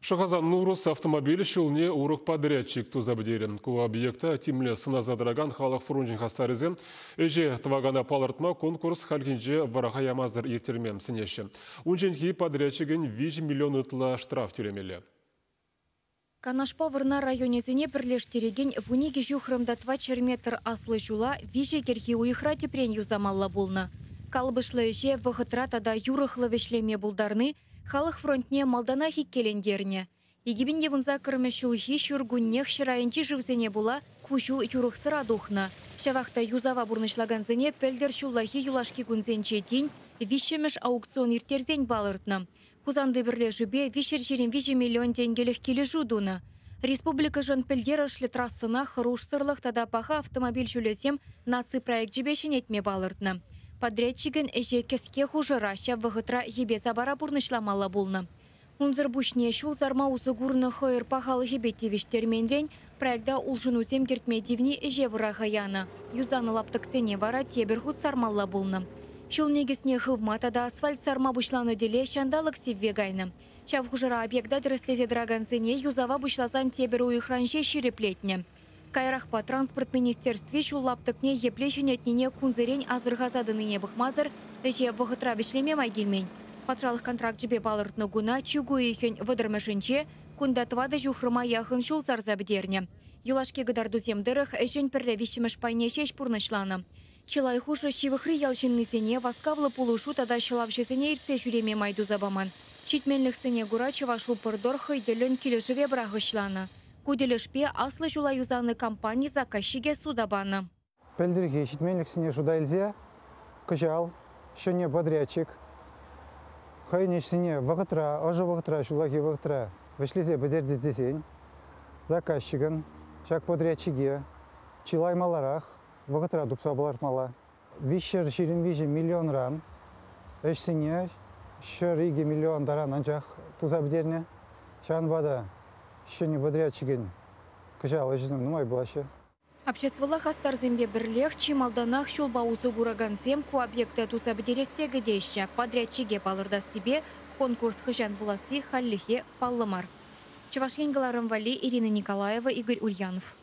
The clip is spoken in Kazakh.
Шахазан Нурус автомобиль шулне урок подрядчик тузабдерен. Ку объекта тимле сына задраган халық фрунжин хастарызен. Эже твагана палыртма конкурс халкинже вараха ямаздыр ертермем сынеші. Унженхи подрядчиген 5 миллион ұтла штраф тюремелі. Канашпа вырна районезіне бірлештереген вуниге жухрымда 2 метр аслы жула виже керхи уйхра тепрен юзамалла болны. Калбышлы же вғытра тада юрықлы вешлеме булдарны халық фронтне малдана хиккелендеріне. Егебін евінза кірмеші ухи шүргуннех шырайынчи живзене була кушу юрық сыра духна. Шавақта юзава бурнышлаганзене пелдер шуллахи юлашки гунзенче тень вишемеш аукцион иртерзен балыртны. Хузанды бірле жібе вишер 5 миллион тенгеліх келі жудуны. Республика жын пелдер ашлы трассына хыруш сырлық тада паха автомобиль жүлесем наци проект жібешін етме балыртны. Подрядчигін әже кеске хужыра шабвығытра ебе забара бурнышламала болны. Унзыр бушне шул зарма узы гурны хойыр пахалы хебеттевіштерменрен проекта улжын өзем кертмедивни әже вырағаяны. Юзаны лаптықсене вара тебір худ сармалла болны. Шул негісне хывматада асфальт сарма бушланы деле шандалық севвегайны. Шав хужыра объекта дырыслезе драгансене юзава бушлазан тебір уйхранше ширеплетне. Кайрахпа транспорт министерстве шуллаптыкне еплешен етнене кунзырен азырғазадыныне бұқмазыр, әже вғытра вешлеме майгелмен. Патшалық контракт жібе балыртны гуна чугу ехен выдырмышынче, кундатвады жухрыма яхын шул зарзабдерне. Юлашке гыдарду земдырых әжен пірлі вишіміш пайне шеш пурнышланы. Чылай хужы шивықры ялшыннысене васкавлы пулушу тада шылавшысыне иртсе жүреме майду забаман. Читменліксіне гура чывашу пырдор хыйделін келі живе брағышланы. Куделешпе аслы жула юзаны компания заказчиге судабаны. Пелдерге шитменліксіне жудайлзе, кыжал, шыне подрядчик. Хайнешсіне вағытра, ажы вағытра, жулаги вағытра, вешлезе бедерді десен, заказчигін, шак подрядчиге, чилаймаларах, вағытра дупса балартмала. Вишер 25 миллион ран, әшсіне, шыриге миллион даран анжақ тузабдерне, шанбада. Шыны подрядчигін кыжал әжінің нумай бұлашы. Обществола хастар зембе бірлех чималданах шулба узы гураган зем ку объекты тузабдерестегі дейші. Подрядчиге балырда себе конкурс хыжан буласы халлихе паллымар. Чевашкенгаларым Вали, Ирина Николаева, Игорь Ульянов.